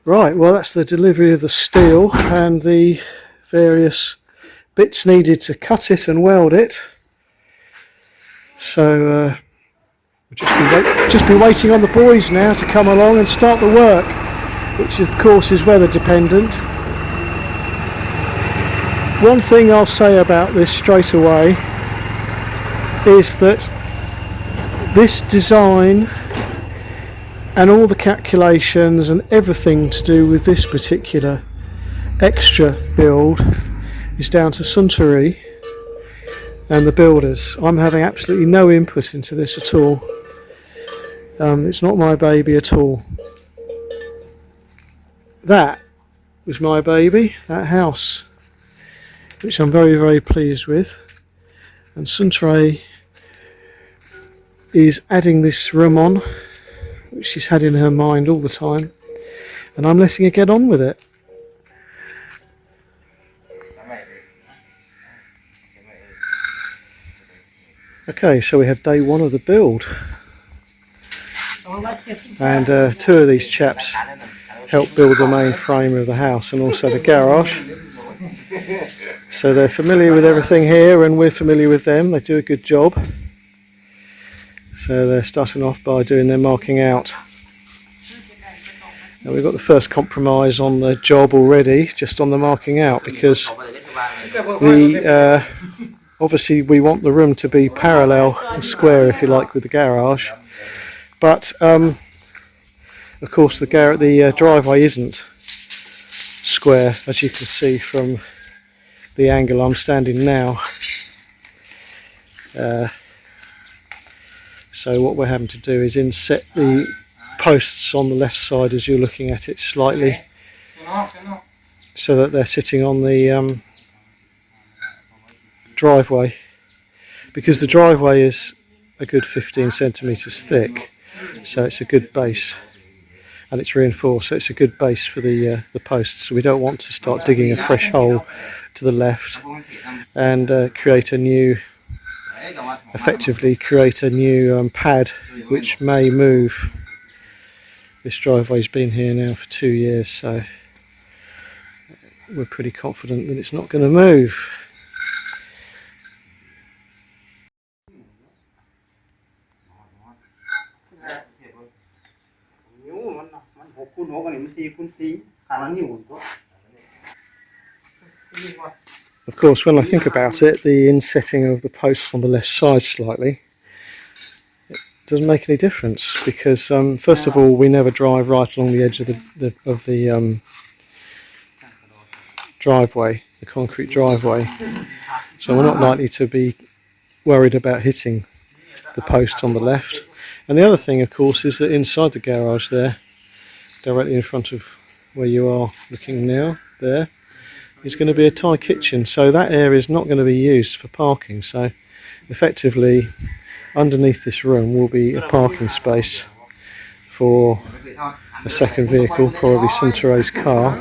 Right, well that's the delivery of the steel and the various bits needed to cut it and weld it. So we'll just be waiting on the boys now to come along and start the work, which of course is weather dependent. One thing I'll say about this straight away is that this design and all the calculations and everything to do with this particular extra build is down to Suntory and the builders. I'm having absolutely no input into this at all. It's not my baby at all. That was my baby, that house, which I'm very, very pleased with. And Suntory is adding this room on, which she's had in her mind all the time, and I'm letting her get on with it. Okay, so we have day one of the build, and two of these chaps helped build the main frame of the house and also the garage, so they're familiar with everything here and we're familiar with them. They do a good job. So they're starting off by doing their marking out. And we've got the first compromise on the job already, just on the marking out, because obviously we want the room to be parallel and square, if you like, with the garage. But of course the driveway isn't square, as you can see from the angle I'm standing now. So what we're having to do is inset the posts on the left side as you're looking at it slightly, so that they're sitting on the driveway, because the driveway is a good 15 centimetres thick, so it's a good base, and it's reinforced, so it's a good base for the posts. So we don't want to start digging a fresh hole to the left and effectively create a new pad which may move. This driveway's been here now for 2 years, so we're pretty confident that it's not going to move. Of course, when I think about it, the insetting of the posts on the left side slightly, it doesn't make any difference, because first of all, we never drive right along the edge of the driveway, the concrete driveway, so we're not likely to be worried about hitting the post on the left. And the other thing, of course, is that inside the garage there, directly in front of where you are looking now, there is going to be a Thai kitchen, so that area is not going to be used for parking. So effectively underneath this room will be a parking space for a second vehicle, probably Suntory's car,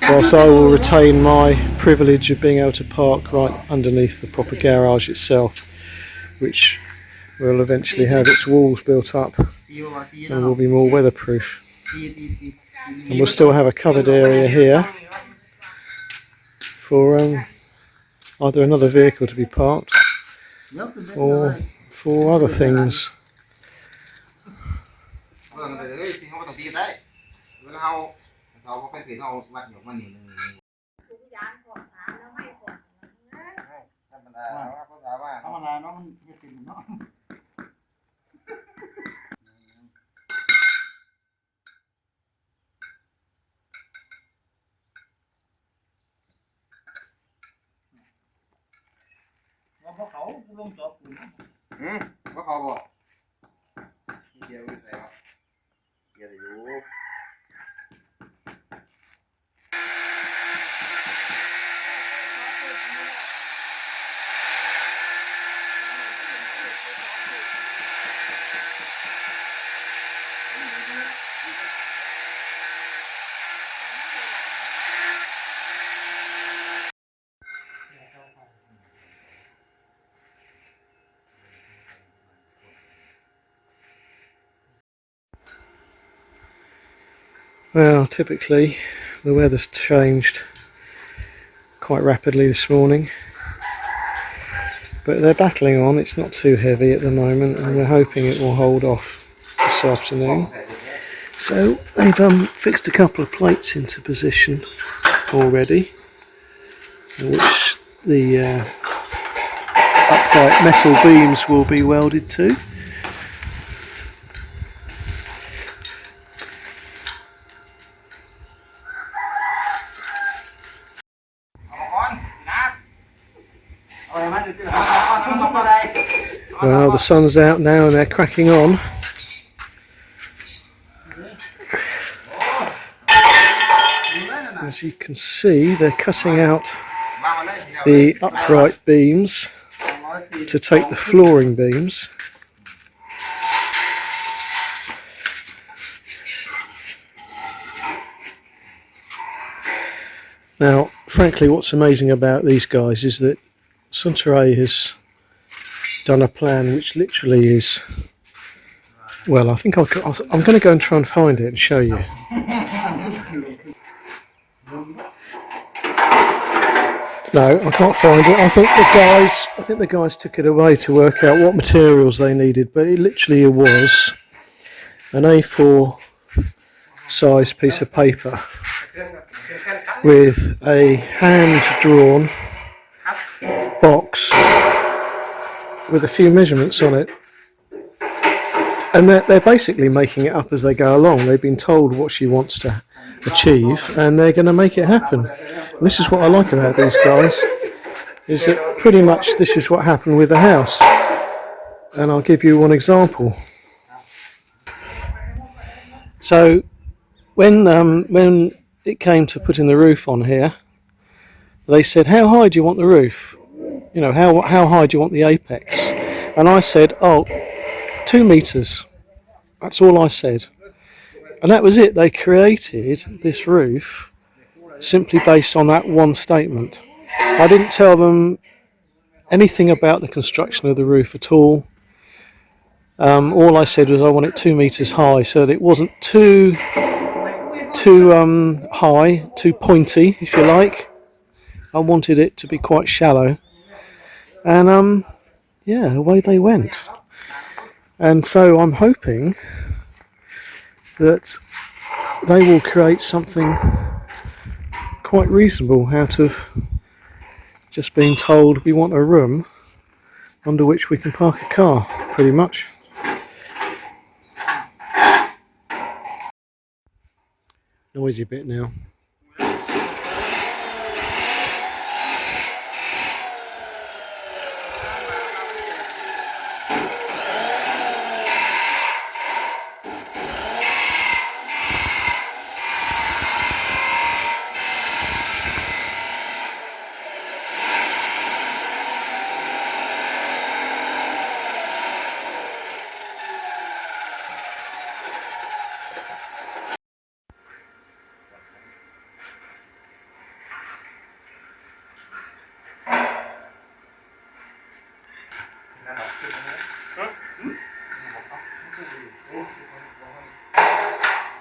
whilst I will retain my privilege of being able to park right underneath the proper garage itself, which will eventually have its walls built up and will be more weatherproof. And we'll still have a covered area here for either another vehicle to be parked or for other things. Well, typically the weather's changed quite rapidly this morning, but they're battling on. It's not too heavy at the moment, and we're hoping it will hold off this afternoon. So they've fixed a couple of plates into position already, which the upright metal beams will be welded to. Well, the sun's out now and they're cracking on. As you can see, they're cutting out the upright beams to take the flooring beams. Now, frankly, what's amazing about these guys is that Suntory has done a plan which literally is, well, I think I'm going to go and try and find it and show you. No, I can't find it. I think the guys took it away to work out what materials they needed, but it literally was an A4 size piece of paper with a hand-drawn box with a few measurements on it, and they're basically making it up as they go along. They've been told what she wants to achieve, and they're going to make it happen. And this is what I like about these guys, is that pretty much this is what happened with the house. And I'll give you one example. So when it came to putting the roof on here, they said, how high do you want the roof? You know, how high do you want the apex? And I said, 2 meters. That's all I said. And that was it. They created this roof simply based on that one statement. I didn't tell them anything about the construction of the roof at all. All I said was I want it 2 meters high, so that it wasn't too high, too pointy, if you like. I wanted it to be quite shallow, and yeah, away they went. And so I'm hoping that they will create something quite reasonable out of just being told we want a room under which we can park a car, pretty much. Noisy bit now.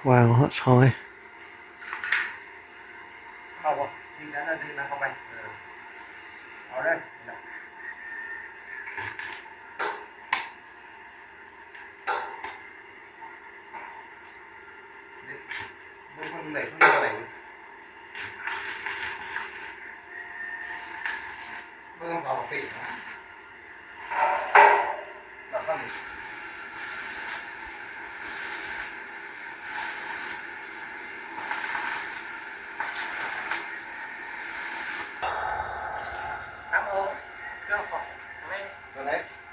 Wow, that's high.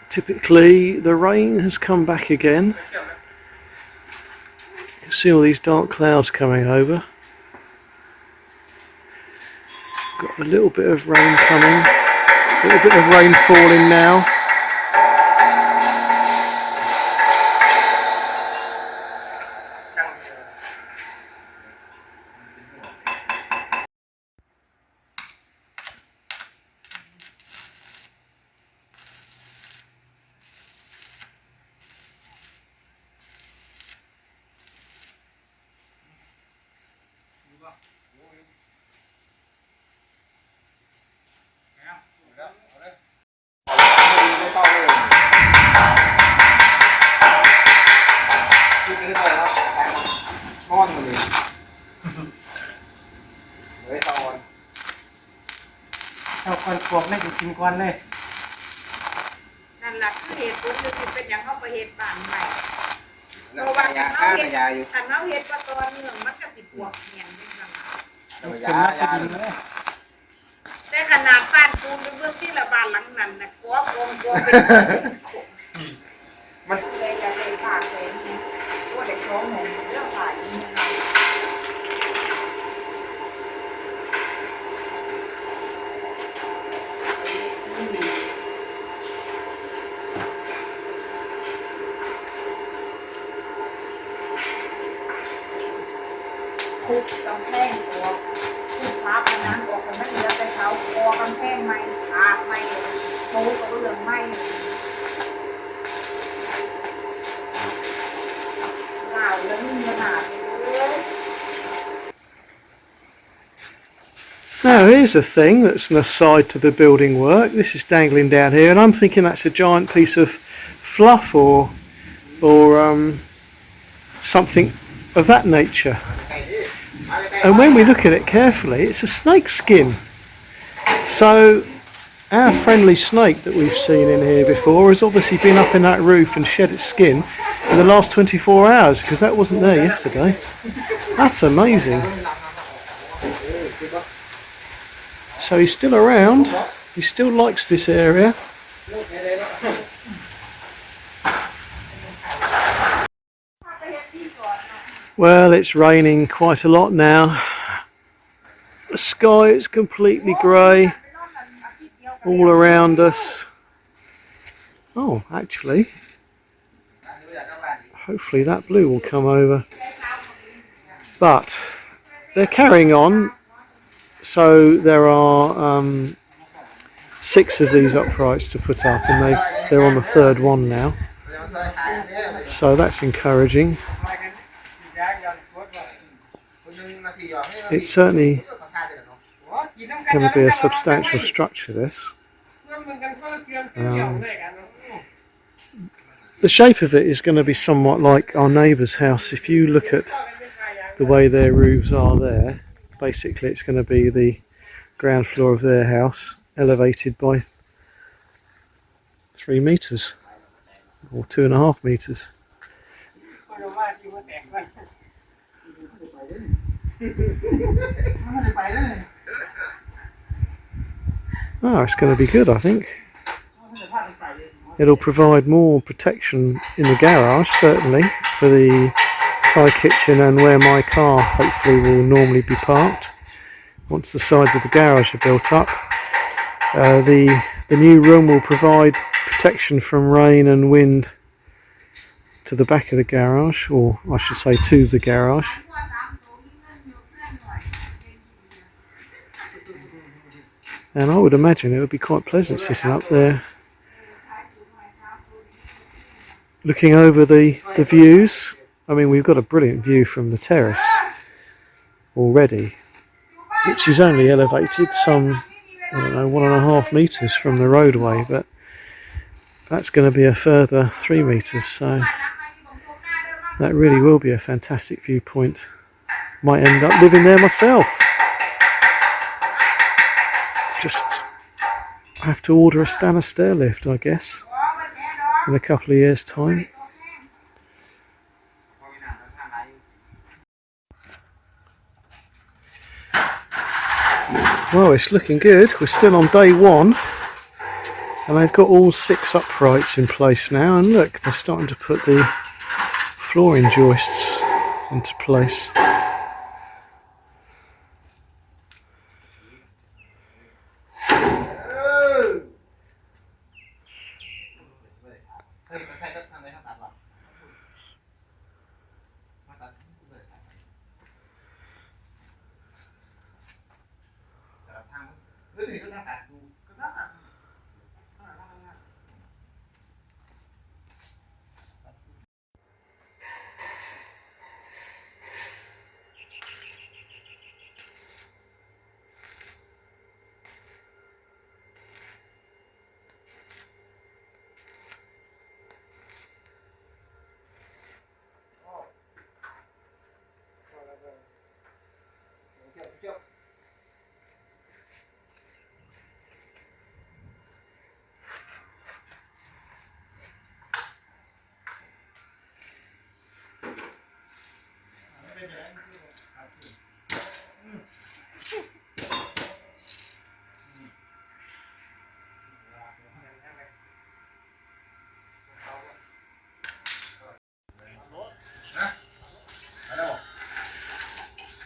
Typically the rain has come back again. You can see all these dark clouds coming over. Got a little bit of rain coming, a little bit of rain falling now.เอาคนปวกไม่ถูกกินก้อนเลย นั่นแหละคือเหตุผลที่เป็นอย่างเขาไปเหตุบ้านใหม่เพ Nó ราะว่า phải คัน giá เขา khá เห là ตุ dài vô. คันเขาเหตุประตอนเมืองมันก็สิปวกเหียนเป็นกัน Nó เป็น giá นัก giá ดินเลย แต่ขนาดบ้านปูนเป็นเบื้องที่ละบ้านหลังนั้นนะกัวโกงกัวเป็นมันเลยจะเลยผ่าเลยนี่ตัวเด็กร้องหงเรื่องผ่าอย่างนี้นะทุบกำแพงตัวทุบฟ้าผนังออกกันไม่เหลือแต่เขาคอกำแพงไม่ขาดไม่โต๊ะกระเบื้องไม่ว้าวแล้วนี่ขนาดเลย Now here's a thing that's an aside to the building work. This is dangling down here and I'm thinking that's a giant piece of fluff or something of that nature. And when we look at it carefully, it's a snake skin. So our friendly snake that we've seen in here before has obviously been up in that roof and shed its skin in the last 24 hours because that wasn't there yesterday. That's amazing. So he's still around, he still likes this area. Well, it's raining quite a lot now. The sky is completely grey all around us. Oh, actually, hopefully that blue will come over. But they're carrying on. So there are 6 of these uprights to put up and they're on the 3rd one now. So that's encouraging. It's certainly going to be a substantial structure, this. The shape of it is going to be somewhat like our neighbour's house. If you look at the way their roofs are there, basically it's going to be the ground floor of their house elevated by 3 metres or 2.5 metres. Oh, it's going to be good, I think. It'll provide more protection in the garage, certainly, for the Thai kitchen and where my car hopefully will normally be parked once the sides of the garage are built up. The new room will provide protection from rain and wind to the back of the garage, or I should say to the garage. And I would imagine it would be quite pleasant sitting up there looking over the views. I mean, we've got a brilliant view from the terrace already, which is only elevated some I don't know, 1.5 metres from the roadway, but that's going to be a further 3 metres, so that really will be a fantastic viewpoint. Might end up living there myself. Just have to order a Stanner stair lift, I guess, in a couple of years' time. Well, it's looking good. We're still on day 1, and they've got all 6 uprights in place now, and look, they're starting to put the flooring joists into place.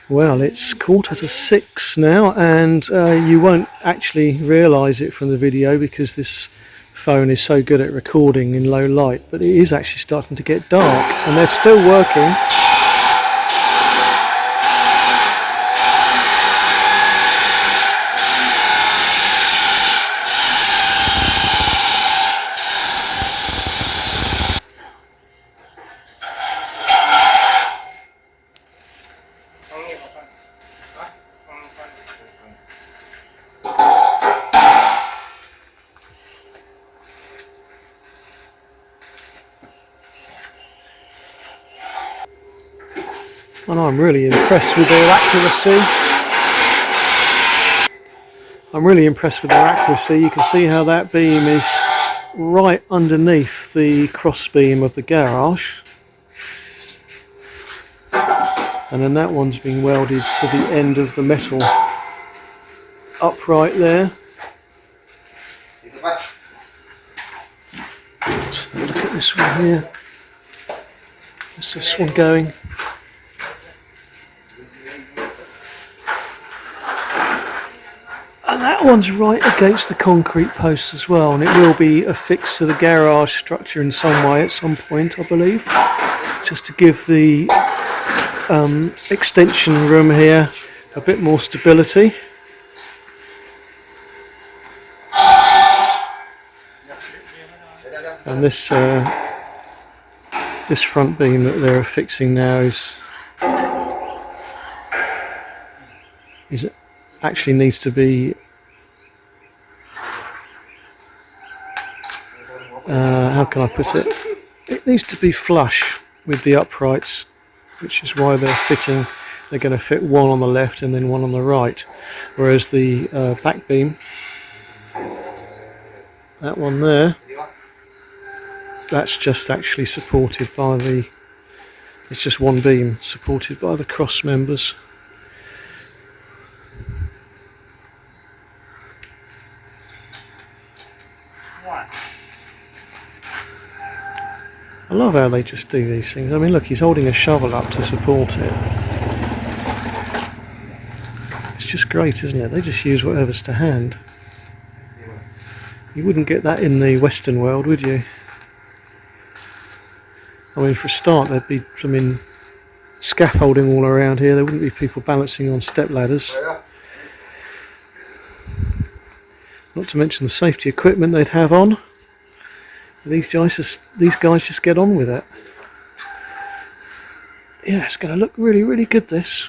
Well, it's 6:15 now, and you won't actually realise it from the video because this phone is so good at recording in low light, but it is actually starting to get dark, and they're still working. And I'm really impressed with their accuracy. You can see how that beam is right underneath the cross beam of the garage. And then that one's been welded to the end of the metal upright there. Let's have a look at this one here. Where's this one going? And that one's right against the concrete post as well, and it will be affixed to the garage structure in some way at some point, I believe, just to give the extension room here a bit more stability. And this front beam that they're affixing now is actually needs to be how can I put it? It needs to be flush with the uprights, which is why they're going to fit one on the left and then one on the right, whereas the back beam, that one there, that's just actually supported by it's just one beam supported by the cross members. I love how they just do these things. I mean, look, he's holding a shovel up to support it. It's just great, isn't it? They just use whatever's to hand. You wouldn't get that in the Western world, would you? I mean, for a start, there'd be, scaffolding all around here. There wouldn't be people balancing on step ladders. Not to mention the safety equipment they'd have on. These guys just get on with it. Yeah, it's going to look really, really good, this.